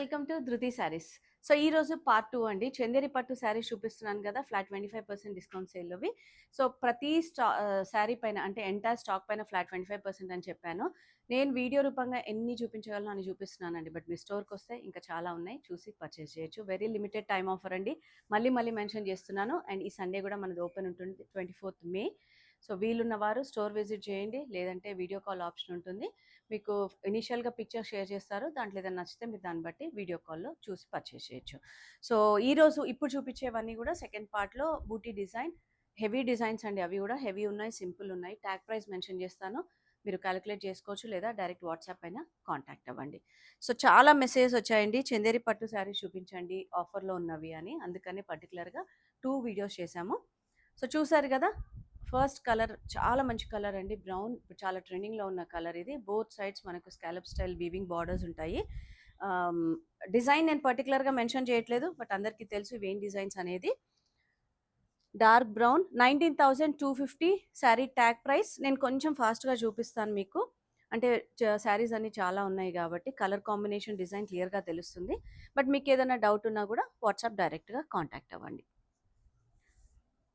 Welcome to ధృతి saris. So ఈ రోజు పార్ట్ 2 అండి. చందేరి పట్టు శారీస్ చూపిస్తున్నాను కదా, ఫ్లాట్ 25% డిస్కౌంట్ సేల్‌లోవి. సో ప్రతి శారీ పైన అంటే ఎంటైర్ స్టాక్ పైన ఫ్లాట్ 25% అని చెప్పాను. నేను వీడియో రూపంగా ఎన్ని చూపించగలను అని చూపిస్తున్నానండి. బట్ మీ స్టోర్‌కొస్తే ఇంకా చాలా ఉన్నాయి, చూసి పర్చేస్ చేయొచ్చు. వెరీ లిమిటెడ్ టైమ్ ఆఫర్ అండి. మళ్ళీ మెన్షన్ చేస్తున్నాను. అండ్ ఈ సండే కూడా మనది ఓపెన్ ఉంటుంది, 24th మే. సో వీలున్న వారు స్టోర్ విజిట్ చేయండి, లేదంటే వీడియో కాల్ ఆప్షన్ ఉంటుంది. మీకు ఇనిషియల్గా పిక్చర్ షేర్ చేస్తారు, దాంట్లో ఏదైనా నచ్చితే మీరు దాన్ని బట్టి వీడియో కాల్లో చూసి పర్చేస్ చేయొచ్చు. సో ఈరోజు ఇప్పుడు చూపించేవన్నీ కూడా సెకండ్ పార్ట్లో బూటీ డిజైన్, హెవీ డిజైన్స్ అండి. అవి కూడా హెవీ ఉన్నాయి, సింపుల్ ఉన్నాయి. ట్యాగ్ ప్రైస్ మెన్షన్ చేస్తాను, మీరు క్యాలిక్యులేట్ చేసుకోవచ్చు, లేదా డైరెక్ట్ వాట్సాప్ అయినా కాంటాక్ట్ అవ్వండి. సో చాలా మెసేజెస్ వచ్చాయండి, చందేరి పట్టు శారీస్ చూపించండి ఆఫర్లో ఉన్నవి అని. అందుకని పర్టికులర్గా 2 వీడియోస్ చేశాము. సో చూసారు కదా, ఫస్ట్ కలర్ చాలా మంచి కలర్ అండి, బ్రౌన్. ఇప్పుడు చాలా ట్రెండింగ్లో ఉన్న కలర్ ఇది. బోత్ సైడ్స్ మనకు స్కాలప్ స్టైల్ వీవింగ్ బార్డర్స్ ఉంటాయి. డిజైన్ నేను పర్టికులర్గా మెన్షన్ చేయట్లేదు, బట్ అందరికీ తెలుసు ఇవేం డిజైన్స్ అనేది. Dark brown, 19,250 sari. Tag price నేను కొంచెం ఫాస్ట్గా చూపిస్తాను మీకు, అంటే శారీస్ అన్ని చాలా ఉన్నాయి కాబట్టి కలర్ కాంబినేషన్, డిజైన్ క్లియర్గా తెలుస్తుంది. బట్ మీకు ఏదైనా డౌట్ ఉన్నా కూడా వాట్సాప్ డైరెక్ట్గా కాంటాక్ట్ అవ్వండి.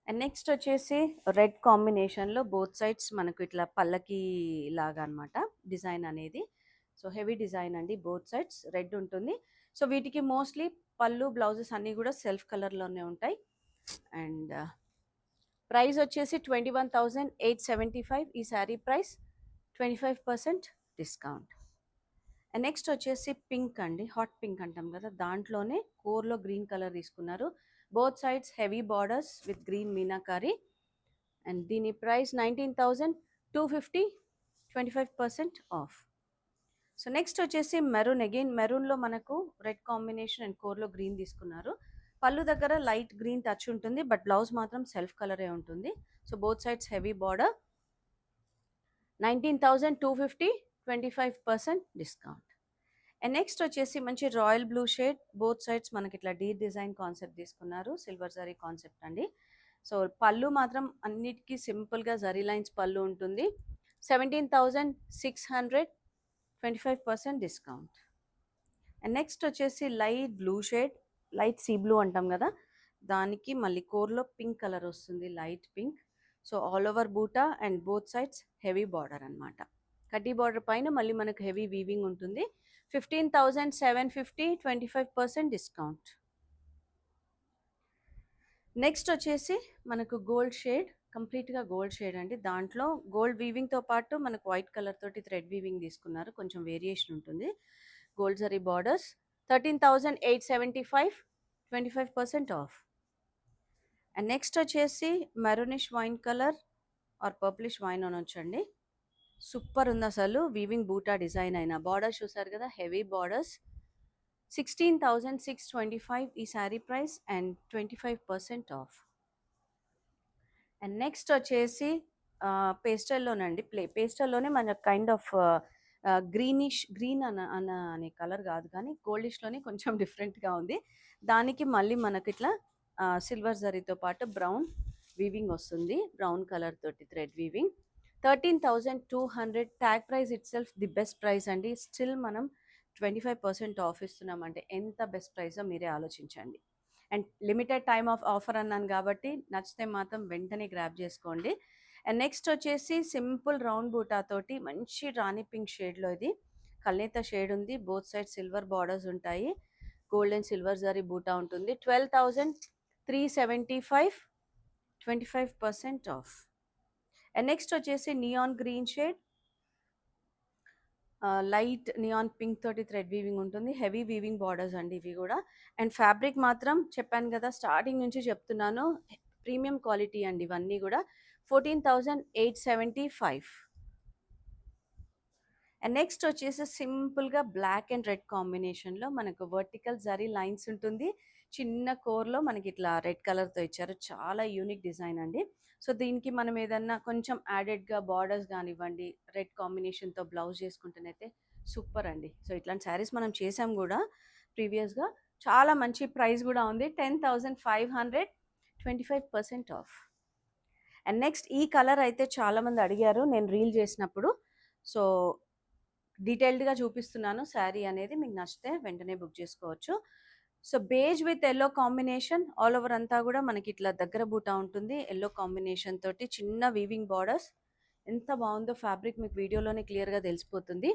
అండ్ నెక్స్ట్ వచ్చేసి రెడ్ కాంబినేషన్లో బోత్ సైడ్స్ మనకు ఇట్లా పల్లకి లాగా అనమాట డిజైన్ అనేది. సో హెవీ డిజైన్ అండి, బోత్ సైడ్స్ రెడ్ ఉంటుంది. సో వీటికి మోస్ట్లీ పళ్ళు, బ్లౌజెస్ అన్నీ కూడా సెల్ఫ్ కలర్లోనే ఉంటాయి. అండ్ ప్రైస్ వచ్చేసి 21,875 ఈ sari price, 25% discount. And next వచ్చేసి పింక్ అండి, హాట్ పింక్ అంటాం కదా, దాంట్లోనే కోర్లో గ్రీన్ కలర్ తీసుకున్నారు. Both sides heavy borders with green meenakari. And దీని ప్రైస్ 19,250, 25% ఆఫ్. సో నెక్స్ట్ వచ్చేసి మెరూన్. అగైన్ మెరూన్లో మనకు రెడ్ కాంబినేషన్ అండ్ కోర్లో గ్రీన్ తీసుకున్నారు. పళ్ళు దగ్గర లైట్ గ్రీన్ టచ్ ఉంటుంది, బట్ బ్లౌజ్ మాత్రం సెల్ఫ్ కలరే ఉంటుంది. So both sides heavy border, 19,250, 25% discount. And next వచ్చేసి మంచి royal blue shade, both sides మనకి ఇట్లా డీ డిజైన్ కాన్సెప్ట్ తీసుకున్నారు, సిల్వర్ జరీ కాన్సెప్ట్ అండి. సో పళ్ళు మాత్రం అన్నిటికీ సింపుల్గా జరీ లైన్స్ పళ్ళు ఉంటుంది. 17,600, 25% డిస్కౌంట్. అండ్ నెక్స్ట్ వచ్చేసి light blue shade, light sea blue అంటాం కదా, దానికి మళ్ళీ కోర్లో పింక్ కలర్ వస్తుంది, light pink. So all over బూటా and both sides heavy border అనమాట. కడ్డీ బార్డర్ పైన మళ్ళీ మనకు హెవీ వీవింగ్ ఉంటుంది. 15,750, 25% డిస్కౌంట్. నెక్స్ట్ వచ్చేసి మనకు గోల్డ్ షేడ్, కంప్లీట్గా గోల్డ్ షేడ్ అండి. దాంట్లో గోల్డ్ వీవింగ్తో పాటు మనకు వైట్ కలర్ తోటి థ్రెడ్ వీవింగ్ తీసుకున్నారు, కొంచెం వేరియేషన్ ఉంటుంది. Gold zari borders, 13,875, 25% off. And next వచ్చేసి maroonish wine colour or purplish wine అనొచ్చండి. సూపర్ ఉంది అసలు, వీవింగ్ బూటా డిజైన్ అయిన. బార్డర్స్ చూసారు కదా, హెవీ బార్డర్స్. 16,625 ఈ sari price and 25% off. And next వచ్చేసి పేస్టల్లోనండి, పేస్టల్లోనే మన కైండ్ ఆఫ్ గ్రీనిష్, గ్రీన్ అనే కలర్ కాదు కానీ గోల్డిష్లోనే కొంచెం డిఫరెంట్గా ఉంది. దానికి మళ్ళీ మనకి ఇట్లా సిల్వర్ జరీతో పాటు బ్రౌన్ వీవింగ్ వస్తుంది, బ్రౌన్ కలర్ తోటి thread weaving. 13,200 tag price it self the best price అండి. స్టిల్ మనం 25% ఆఫ్ ఇస్తున్నామంటే ఎంత బెస్ట్ ప్రైసో మీరే ఆలోచించండి. And limited time of offer అన్నాను కాబట్టి నచ్చితే మాత్రం వెంటనే గ్రాబ్ చేసుకోండి. అండ్ నెక్స్ట్ వచ్చేసి సింపుల్ రౌండ్ బూటా తోటి మంచి రాణి పింక్ షేడ్లో, ఇది కల్నేత షేడ్ ఉంది. బోత్ సైడ్ సిల్వర్ బార్డర్స్ ఉంటాయి, గోల్డ్ అండ్ సిల్వర్ జరీ బూటా ఉంటుంది. 12,375, 25% ఆఫ్. అండ్ నెక్స్ట్ వచ్చేసి neon green shade, light neon pink తోటి థ్రెడ్ వీవింగ్ ఉంటుంది, హెవీ వీవింగ్ బార్డర్స్ అండి ఇవి కూడా. అండ్ ఫ్యాబ్రిక్ మాత్రం చెప్పాను కదా, స్టార్టింగ్ నుంచి చెప్తున్నాను, ప్రీమియం క్వాలిటీ అండి ఇవన్నీ కూడా. 14,875. అండ్ నెక్స్ట్ వచ్చేసి సింపుల్గా బ్లాక్ అండ్ రెడ్ కాంబినేషన్లో మనకు వర్టికల్ జరీ లైన్స్ ఉంటుంది. చిన్న కోర్లో మనకి ఇట్లా రెడ్ కలర్తో ఇచ్చారు, చాలా యూనిక్ డిజైన్ అండి. సో దీనికి మనం ఏదన్నా కొంచెం యాడెడ్గా బార్డర్స్ కానివ్వండి, రెడ్ కాంబినేషన్తో బ్లౌజ్ చేసుకుంటేనైతే సూపర్ అండి. సో ఇట్లాంటి శారీస్ మనం చేసాం కూడా ప్రీవియస్గా, చాలా మంచి ప్రైస్ కూడా ఉంది. 10,500, 25% ఆఫ్. అండ్ నెక్స్ట్ ఈ కలర్ అయితే చాలామంది అడిగారు నేను రీల్ చేసినప్పుడు. సో డీటెయిల్డ్గా చూపిస్తున్నాను శారీ అనేది. మీకు నచ్చితే వెంటనే బుక్ చేసుకోవచ్చు. So beige with yellow combination all over అంతా కూడా మనకి ఇట్లా దగ్గర బూటా ఉంటుంది. ఎల్లో కాంబినేషన్ తోటి చిన్న వీవింగ్ బార్డర్స్. ఎంత బాగుందో ఫ్యాబ్రిక్ మీకు వీడియోలోనే క్లియర్గా తెలిసిపోతుంది.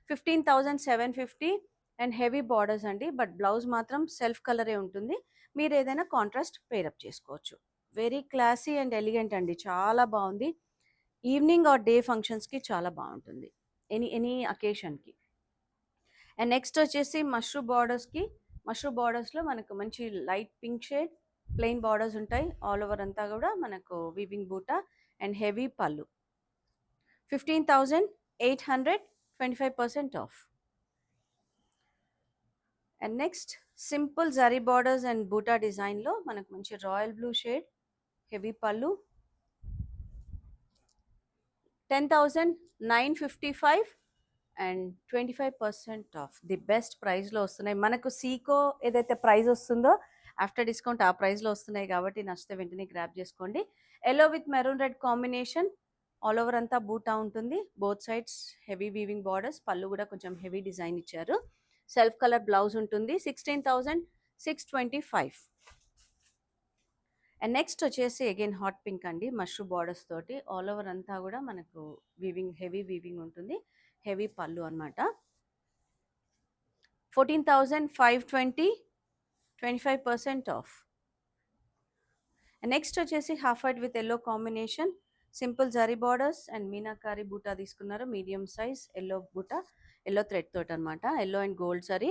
15,750 అండ్ హెవీ బార్డర్స్ అండి. బట్ బ్లౌజ్ మాత్రం సెల్ఫ్ కలరే ఉంటుంది. మీరు ఏదైనా కాంట్రాస్ట్ పేరప్ చేసుకోవచ్చు. వెరీ క్లాసీ అండ్ ఎలిగెంట్ అండి. చాలా బాగుంది. ఈవినింగ్ ఆర్ డే ఫంక్షన్స్కి చాలా బాగుంటుంది, ఎనీ అకేషన్కి. అండ్ నెక్స్ట్ వచ్చేసి మష్రూమ్ బార్డర్స్లో మనకు మంచి light pink shade plain borders ఉంటాయి. ఆల్ ఓవర్ అంతా కూడా మనకు వీవింగ్ బూటా అండ్ హెవీ పళ్ళు. 15,800, 25% off. And next simple zari borders and బూటా డిజైన్లో మనకు మంచి రాయల్ బ్లూ షేడ్ హెవీ పళ్ళు. 10,955 అండ్ 25% ఆఫ్. ది బెస్ట్ ప్రైస్లో వస్తున్నాయి మనకు. సీకో ఏదైతే ప్రైస్ వస్తుందో ఆఫ్టర్ డిస్కౌంట్ ఆ ప్రైస్లో వస్తున్నాయి కాబట్టి నచ్చితే వెంటనే గ్రాప్ చేసుకోండి. Yellow with maroon red combination all over అంతా బూటా ఉంటుంది. Both sides heavy weaving borders. పళ్ళు కూడా కొంచెం హెవీ డిజైన్ ఇచ్చారు. సెల్ఫ్ కలర్ బ్లౌజ్ ఉంటుంది. 16,625. అండ్ నెక్స్ట్ వచ్చేసి అగైన్ హాట్ పింక్ అండి, మష్రూమ్ బార్డర్స్ తోటి ఆల్ ఓవర్ అంతా కూడా మనకు వీవింగ్ హెవీ వీవింగ్ ఉంటుంది. హెవీ పళ్ళు అనమాట. 14,520, 25% ఆఫ్. అండ్ నెక్స్ట్ వచ్చేసి half white with yellow combination simple zari borders and meenakari బూటా తీసుకున్నారు. మీడియం సైజ్ ఎల్లో బూటా, ఎల్లో థ్రెడ్ తోటి అనమాట. Yellow and gold zari.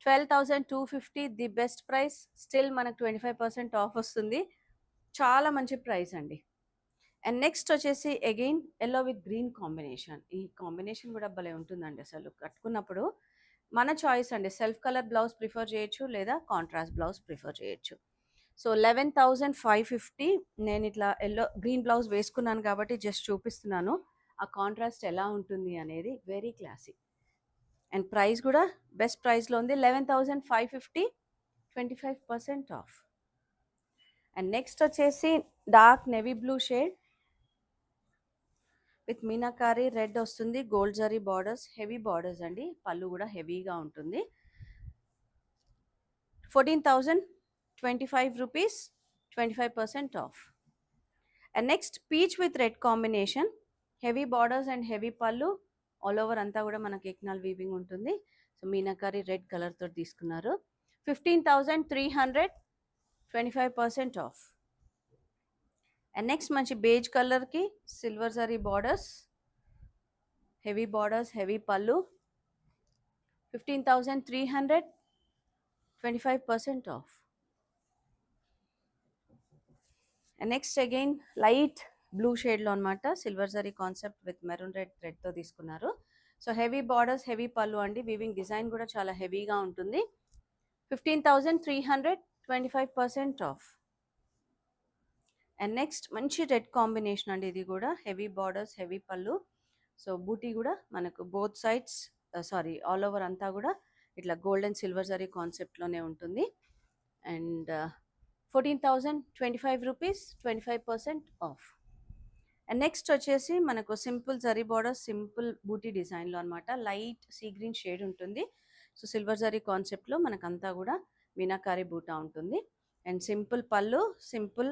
12,250 the best price. Still మనకు 25% ఆఫ్ వస్తుంది. చాలా మంచి ప్రైస్ అండి. అండ్ నెక్స్ట్ వచ్చేసి again yellow with green combination. ఈ కాంబినేషన్ కూడా భలే ఉంటుందండి అసలు కట్టుకున్నప్పుడు. మన చాయిస్ అండి. సెల్ఫ్ కలర్ బ్లౌజ్ ప్రిఫర్ చేయొచ్చు లేదా కాంట్రాస్ట్ బ్లౌజ్ ప్రిఫర్ చేయొచ్చు. సో 11,550. నేను ఇట్లా ఎల్లో గ్రీన్ బ్లౌజ్ వేసుకున్నాను కాబట్టి జస్ట్ చూపిస్తున్నాను ఆ కాంట్రాస్ట్ ఎలా ఉంటుంది అనేది. వెరీ క్లాసీ అండ్ ప్రైస్ కూడా బెస్ట్ ప్రైస్లో ఉంది. 11,550, 25% ఆఫ్. అండ్ నెక్స్ట్ వచ్చేసి dark navy blue shade with meenakari red వస్తుంది. Gold zari borders, heavy borders అండి. పళ్ళు కూడా హెవీగా ఉంటుంది. 14,025 rupees, 25% off. And next peach with red combination heavy borders and heavy pallu. All over అంతా కూడా మనకి ఎక్నాల్ వీవింగ్ ఉంటుంది. సో మీనాకారి రెడ్ కలర్ తోటి తీసుకున్నారు. 15,300, 25% ఆఫ్. అండ్ నెక్స్ట్ మంచి బేజ్ కలర్కి silver zari borders, heavy borders, heavy pallu. 15,300, 25% off. And next again light blue షేడ్లో అనమాట. Silver zari concept with maroon red థ్రెడ్తో తీసుకున్నారు. సో హెవీ బార్డర్స్, హెవీ పళ్ళు అండి. వీవింగ్ డిజైన్ కూడా చాలా హెవీగా ఉంటుంది. 15,300, 25% ఆఫ్. అండ్ నెక్స్ట్ మంచి రెడ్ కాంబినేషన్ అండి. ఇది కూడా హెవీ బార్డర్స్, హెవీ పళ్ళు. సో బూటీ కూడా మనకు బోత్ సైడ్స్ ఆల్ ఓవర్ అంతా కూడా ఇట్లా గోల్డ్ అండ్ సిల్వర్ జరీ కాన్సెప్ట్లోనే ఉంటుంది. And 14,025 rupees, 25% off. And next వచ్చేసి మనకు సింపుల్ జరీ బార్డర్, సింపుల్ బూటీ డిజైన్లో అనమాట. లైట్ సీ గ్రీన్ షేడ్ ఉంటుంది. సో సిల్వర్ జరీ కాన్సెప్ట్లో మనకంతా కూడా మీనాకారి బూటా ఉంటుంది. అండ్ సింపుల్ పళ్ళు, సింపుల్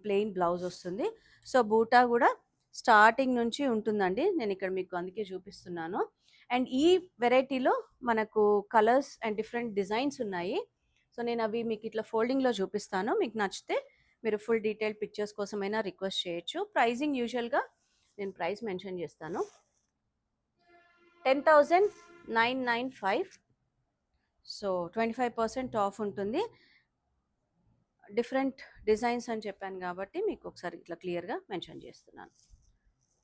ప్లెయిన్ బ్లౌజ్ వస్తుంది. సో బూటా కూడా స్టార్టింగ్ నుంచి ఉంటుందండి. నేను ఇక్కడ మీకు అందుకే చూపిస్తున్నాను. అండ్ ఈ వెరైటీలో మనకు కలర్స్ అండ్ డిఫరెంట్ డిజైన్స్ ఉన్నాయి. సో నేను అవి మీకు ఇట్లా ఫోల్డింగ్లో చూపిస్తాను. మీకు నచ్చితే మీరు ఫుల్ డీటెయిల్ పిక్చర్స్ కోసమైనా రిక్వెస్ట్ చేయొచ్చు. ప్రైజింగ్ యూజువల్గా నేను ప్రైస్ మెన్షన్ చేస్తాను. 10,995. సో 25% ఆఫ్ ఉంటుంది. డిఫరెంట్ డిజైన్స్ అని చెప్పాను కాబట్టి మీకు ఒకసారి ఇట్లా క్లియర్గా మెన్షన్ చేస్తున్నాను.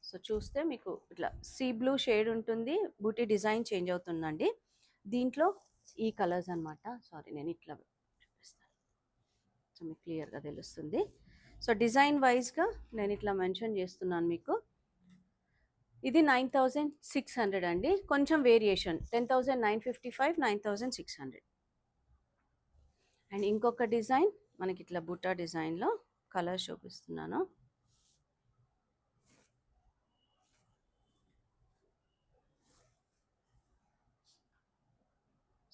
సో చూస్తే మీకు ఇట్లా సీ బ్లూ షేడ్ ఉంటుంది. బూటీ డిజైన్ చేంజ్ అవుతుందండి. దీంట్లో ఈ కలర్స్ అనమాట. నేను ఇట్లా చూపిస్తాను సో మీకు క్లియర్గా తెలుస్తుంది. సో డిజైన్ వైజ్గా నేను ఇట్లా మెన్షన్ చేస్తున్నాను మీకు. ఇది 9,600 అండి. కొంచెం వేరియేషన్ 10,955, 9,600. అండ్ ఇంకొక డిజైన్ మనకి ఇట్లా బుట్టా డిజైన్లో కలర్స్ చూపిస్తున్నాను.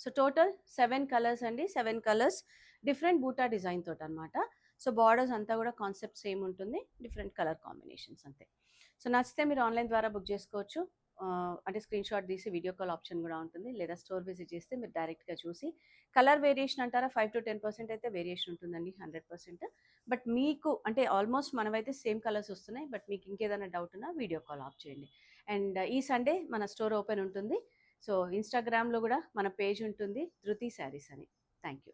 సో టోటల్ 7 కలర్స్ అండి. 7 కలర్స్ డిఫరెంట్ బూటా డిజైన్ తోటనమాట. సో బార్డర్స్ అంతా కూడా కాన్సెప్ట్ సేమ్ ఉంటుంది. డిఫరెంట్ కలర్ కాంబినేషన్స్ అంతే. సో నచ్చితే మీరు ఆన్లైన్ ద్వారా బుక్ చేసుకోవచ్చు. అంటే స్క్రీన్‌షాట్ తీసి వీడియో కాల్ ఆప్షన్ కూడా ఉంటుంది. లేదా స్టోర్ విజిట్ చేస్తే మీరు డైరెక్ట్‌గా చూసి కలర్ వేరియేషన్ అంటారా 5-10% అయితే వేరియేషన్ ఉంటుందండి 100%. బట్ మీకు అంటే ఆల్మోస్ట్ మనమైతే సేమ్ కలర్స్ వస్తున్నాయి. బట్ మీకు ఇంకేదైనా డౌట్ ఉన్నా వీడియో కాల్ ఆఫ్ చేయండి. అండ్ ఈ సండే మన స్టోర్ ఓపెన్ ఉంటుంది. సో ఇన్‌స్టాగ్రామ్‌లో కూడా మన పేజ్ ఉంటుంది 'ధృతి శారీస్' అని. Thank you.